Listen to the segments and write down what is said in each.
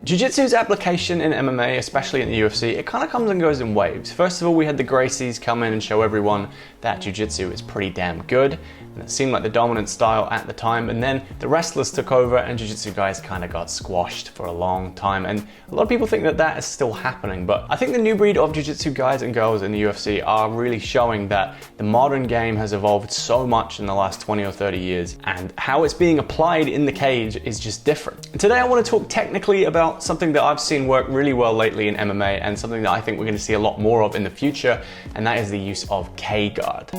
Jiu-Jitsu's application in MMA, especially in the UFC, it kind of comes and goes in waves. First of all, we had the Gracies come in and show everyone that Jiu-Jitsu is pretty damn good, and it seemed like the dominant style at the time, and then the wrestlers took over and Jiu-Jitsu guys kind of got squashed for a long time, and a lot of people think that that is still happening, but I think the new breed of Jiu-Jitsu guys and girls in the UFC are really showing that the modern game has evolved so much in the last 20 or 30 years, and how it's being applied in the cage is just different. And today I want to talk technically about something that I've seen work really well lately in MMA and something that I think we're going to see a lot more of in the future, and that is the use of K-guard.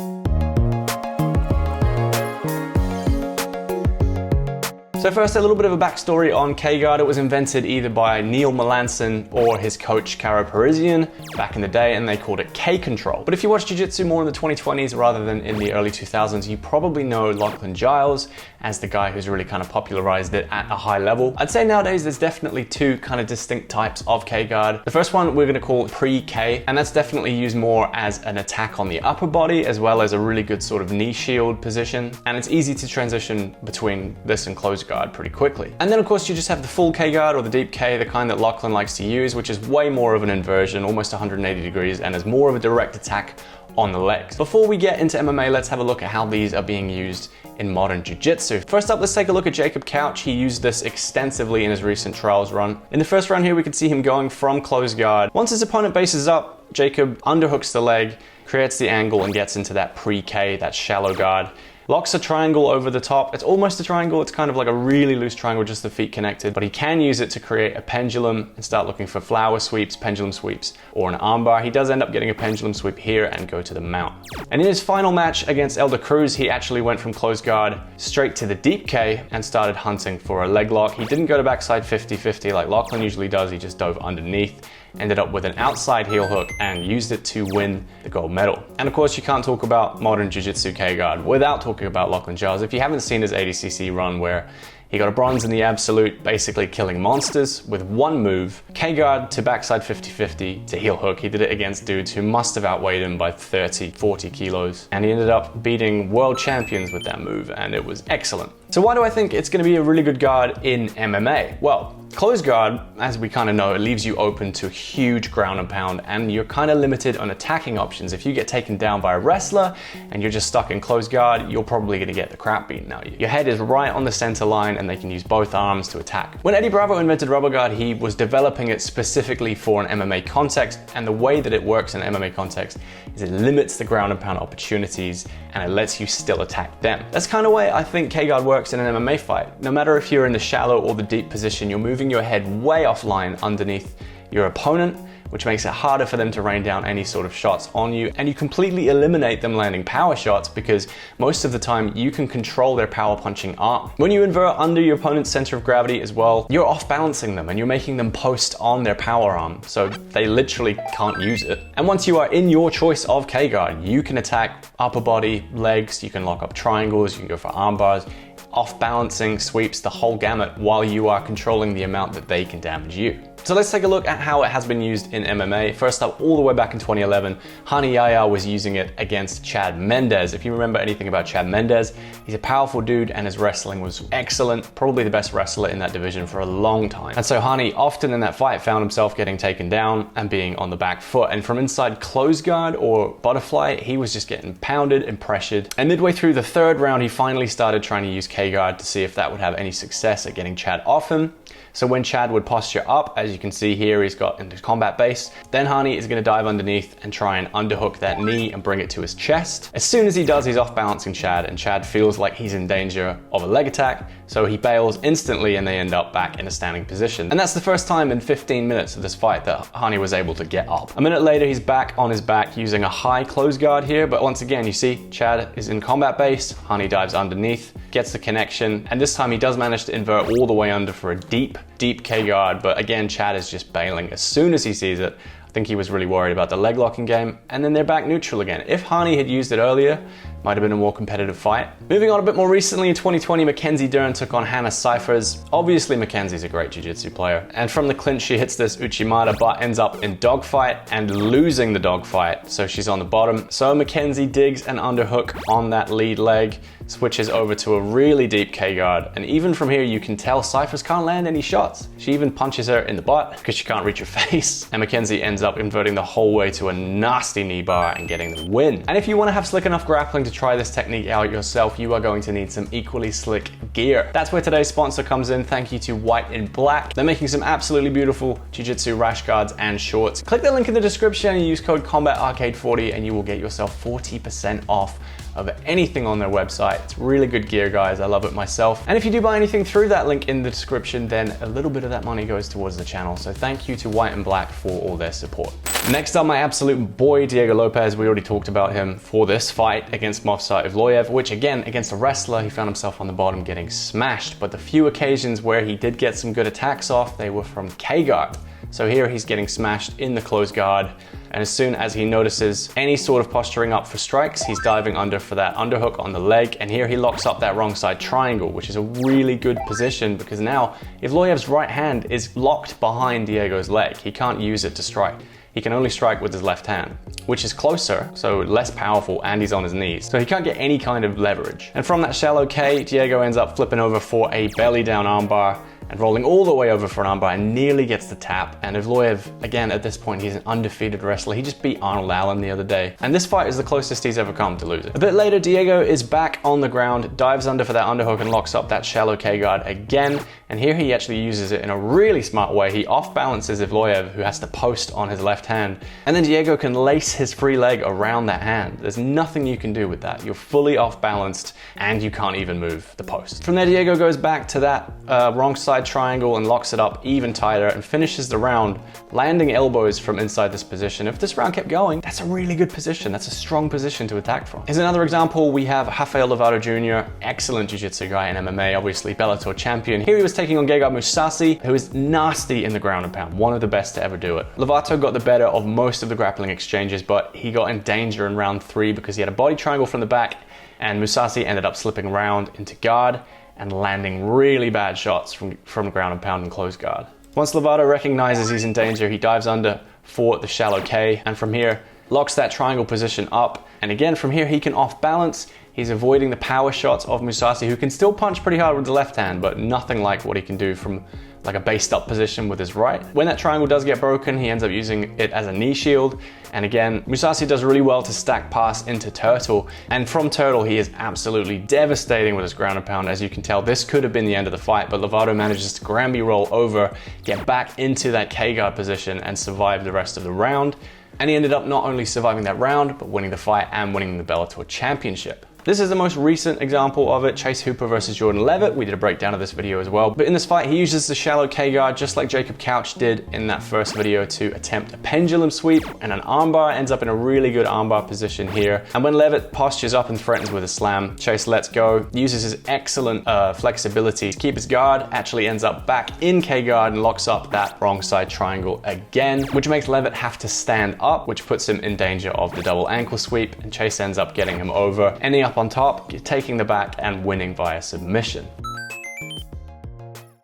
So first, a little bit of a backstory on K-guard. It was invented either by Neil Melanson or his coach, Caro Parisian, back in the day, and they called it K-control. But if you watch Jiu-Jitsu more in the 2020s rather than in the early 2000s, you probably know Lachlan Giles as the guy who's really kind of popularized it at a high level. I'd say nowadays there's definitely two kind of distinct types of K-guard. The first one we're going to call pre-K, and that's definitely used more as an attack on the upper body as well as a really good sort of knee shield position. And it's easy to transition between this and closed guard pretty quickly. And then of course you just have the full K-guard or the deep K, the kind that Lachlan likes to use, which is way more of an inversion, almost 180 degrees, and is more of a direct attack on the legs. Before we get into MMA, let's have a look at how these are being used in modern Jiu-Jitsu. First up, let's take a look at Jacob Couch. He used this extensively in his recent trials run. In the first round here, we can see him going from closed guard. Once his opponent bases up, Jacob underhooks the leg, creates the angle, and gets into that pre-K, that shallow guard. Locks a triangle over the top. It's almost a triangle. It's kind of like a really loose triangle, just the feet connected, but he can use it to create a pendulum and start looking for flower sweeps, pendulum sweeps, or an armbar. He does end up getting a pendulum sweep here and go to the mount. And in his final match against Elder Cruz, he actually went from closed guard straight to the deep K and started hunting for a leg lock. He didn't go to backside 50-50 like Lachlan usually does. He just dove underneath, ended up with an outside heel hook and used it to win the gold medal. And of course, you can't talk about modern Jiu-Jitsu K-guard without talking about Lachlan Giles. If you haven't seen his 80cc run where he got a bronze in the absolute, basically killing monsters with one move, K-guard to backside 50-50 to heel hook. He did it against dudes who must have outweighed him by 30, 40 kilos. And he ended up beating world champions with that move, and it was excellent. So why do I think it's gonna be a really good guard in MMA? Well, closed guard, as we kind of know, it leaves you open to huge ground and pound, and you're kind of limited on attacking options. If you get taken down by a wrestler and you're just stuck in closed guard, you're probably gonna get the crap beaten out of you. Your head is right on the center line and they can use both arms to attack. When Eddie Bravo invented rubber guard, he was developing it specifically for an MMA context, and the way that it works in an MMA context is it limits the ground and pound opportunities and it lets you still attack them. That's kind of way I think K-guard works in an MMA fight. No matter if you're in the shallow or the deep position, you're moving your head way offline underneath your opponent, which makes it harder for them to rain down any sort of shots on you, and you completely eliminate them landing power shots because most of the time you can control their power punching arm. When you invert under your opponent's center of gravity as well, you're off balancing them and you're making them post on their power arm, so they literally can't use it. And once you are in your choice of K-guard, you can attack upper body, legs, you can lock up triangles, you can go for arm bars, off balancing, sweeps, the whole gamut, while you are controlling the amount that they can damage you. So let's take a look at how it has been used in MMA. First up, all the way back in 2011, Hani Yahya was using it against Chad Mendes. If you remember anything about Chad Mendes, he's a powerful dude and his wrestling was excellent, probably the best wrestler in that division for a long time. And so Hani often in that fight found himself getting taken down and being on the back foot. And from inside closed guard or butterfly, he was just getting pounded and pressured. And midway through the third round, he finally started trying to use K-guard to see if that would have any success at getting Chad off him. So when Chad would posture up, as you can see here, he's got into combat base, then Hani is gonna dive underneath and try and underhook that knee and bring it to his chest. As soon as he does, he's off balancing Chad, and Chad feels like he's in danger of a leg attack, so he bails instantly and they end up back in a standing position. And that's the first time in 15 minutes of this fight that Hani was able to get up. A minute later, he's back on his back using a high close guard here, but once again, you see Chad is in combat base, Hani dives underneath, gets the connection, and this time he does manage to invert all the way under for a deep K-guard, but again, Chad is just bailing as soon as he sees it. I think he was really worried about the leg locking game, and then they're back neutral again. If Hani had used it earlier, might have been a more competitive fight. Moving on a bit more recently, in 2020, Mackenzie Dern took on Hannah Cyphers. Obviously, Mackenzie's a great jiu-jitsu player, and from the clinch, she hits this Uchimata, but ends up in dogfight and losing the dogfight, so she's on the bottom. So Mackenzie digs an underhook on that lead leg, switches over to a really deep K-guard, and even from here you can tell Cyphers can't land any shots. She even punches her in the butt because she can't reach her face, and Mackenzie ends up inverting the whole way to a nasty knee bar and getting the win. And if you want to have slick enough grappling to try this technique out yourself, you are going to need some equally slick gear. That's where today's sponsor comes in. Thank you to White and Black. They're making some absolutely beautiful jiu-jitsu rash guards and shorts. Click the link in the description and use code COMBATARCADE40 and you will get yourself 40% off of anything on their website. It's really good gear, guys. I love it myself. And if you do buy anything through that link in the description, then a little bit of that money goes towards the channel. So thank you to White and Black for all their support. Next up, my absolute boy, Diego Lopez. We already talked about him for this fight against Movsar Evloev, which again, against a wrestler, he found himself on the bottom getting smashed. But the few occasions where he did get some good attacks off, they were from K-guard. So here he's getting smashed in the closed guard. And as soon as he notices any sort of posturing up for strikes, he's diving under for that underhook on the leg. And here he locks up that wrong side triangle, which is a really good position because now Evloev's right hand is locked behind Diego's leg. He can't use it to strike. He can only strike with his left hand, which is closer, so less powerful, and he's on his knees. So he can't get any kind of leverage. And from that shallow K, Diego ends up flipping over for a belly down armbar and rolling all the way over for an armbar and nearly gets the tap. And Evloev, again, at this point, he's an undefeated wrestler. He just beat Arnold Allen the other day. And this fight is the closest he's ever come to losing. A bit later, Diego is back on the ground, dives under for that underhook and locks up that shallow K-guard again. And here he actually uses it in a really smart way. He off-balances Evloev, who has to post on his left hand. And then Diego can lace his free leg around that hand. There's nothing you can do with that. You're fully off-balanced and you can't even move the post. From there, Diego goes back to that wrong side triangle and locks it up even tighter and finishes the round, landing elbows from inside this position. If this round kept going, that's a really good position. That's a strong position to attack from. Here's another example. We have Rafael Lovato Jr., excellent jiu-jitsu guy in MMA, obviously Bellator champion. Here he was taking on Gegard Mousasi, who is nasty in the ground and pound, one of the best to ever do it. Lovato got the better of most of the grappling exchanges, but he got in danger in round 3 because he had a body triangle from the back and Mousasi ended up slipping around into guard and landing really bad shots from ground and pound and closed guard. Once Lovato recognizes he's in danger, he dives under for the shallow K, and from here, locks that triangle position up. And again, from here, he can off balance. He's avoiding the power shots of Mousasi, who can still punch pretty hard with the left hand, but nothing like what he can do from like a based up position with his right. When that triangle does get broken, he ends up using it as a knee shield. And again, Mousasi does really well to stack pass into Turtle. And from Turtle, he is absolutely devastating with his ground and pound. As you can tell, this could have been the end of the fight, but Lovato manages to Granby roll over, get back into that K-guard position and survive the rest of the round. And he ended up not only surviving that round, but winning the fight and winning the Bellator championship. This is the most recent example of it, Chase Hooper versus Jordan Levitt. We did a breakdown of this video as well. But in this fight, he uses the shallow K-guard just like Jacob Couch did in that first video to attempt a pendulum sweep and an armbar. Ends up in a really good armbar position here. And when Levitt postures up and threatens with a slam, Chase lets go, uses his excellent flexibility to keep his guard, actually ends up back in K-guard and locks up that wrong side triangle again, which makes Levitt have to stand up, which puts him in danger of the double ankle sweep, and Chase ends up getting him over, ending up on top, taking the back and winning via submission.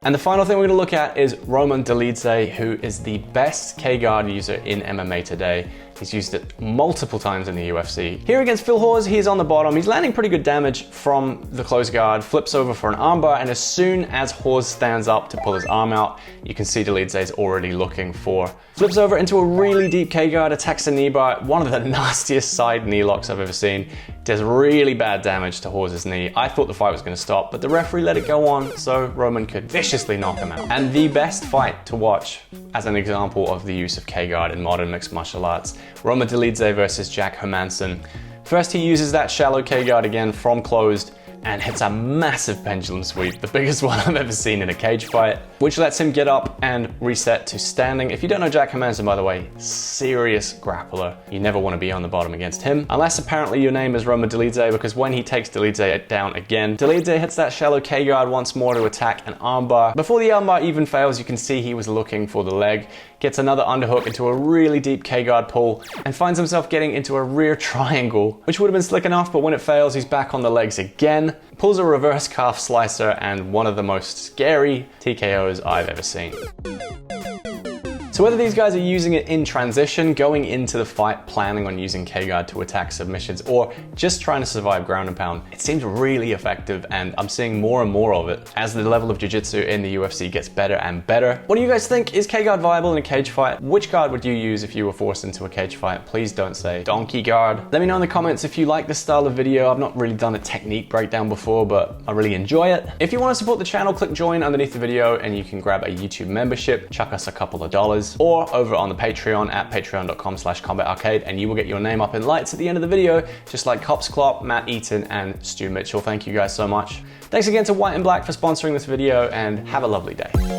And the final thing we're going to look at is Roman Dolidze, who is the best K-guard user in MMA today. He's used it multiple times in the UFC. Here against Phil Hawes, he's on the bottom. He's landing pretty good damage from the closed guard, flips over for an armbar, and as soon as Hawes stands up to pull his arm out, you can see Dolidze is already looking for. Flips over into a really deep K-guard, attacks a knee bar, one of the nastiest side knee locks I've ever seen. Does really bad damage to Hawes' knee. I thought the fight was going to stop, but the referee let it go on, so Roman could viciously knock him out. And the best fight to watch as an example of the use of K-guard in modern mixed martial arts, Roman Dolidze versus Jack Hermansson. First, he uses that shallow K-guard again from closed and hits a massive pendulum sweep, the biggest one I've ever seen in a cage fight, which lets him get up and reset to standing. If you don't know Jack Hermansson, by the way, serious grappler. You never want to be on the bottom against him, unless apparently your name is Roman Dolidze, because when he takes Dolidze down again, Dolidze hits that shallow K-guard once more to attack an armbar. Before the armbar even fails, you can see he was looking for the leg, gets another underhook into a really deep K-guard pull, and finds himself getting into a rear triangle, which would have been slick enough, but when it fails, he's back on the legs again, pulls a reverse calf slicer, and one of the most scary TKOs I've ever seen. So whether these guys are using it in transition, going into the fight, planning on using K-guard to attack submissions, or just trying to survive ground and pound, it seems really effective, and I'm seeing more and more of it as the level of jiu-jitsu in the UFC gets better and better. What do you guys think? Is K-guard viable in a cage fight? Which guard would you use if you were forced into a cage fight? Please don't say donkey guard. Let me know in the comments if you like this style of video. I've not really done a technique breakdown before, but I really enjoy it. If you want to support the channel, click join underneath the video and you can grab a YouTube membership, chuck us a couple of dollars, or over on the Patreon at patreon.com/combatarcade, and you will get your name up in lights at the end of the video, just like Cops Klopp, Matt Eaton, and Stu Mitchell. Thank you guys so much. Thanks again to White and Black for sponsoring this video, and have a lovely day.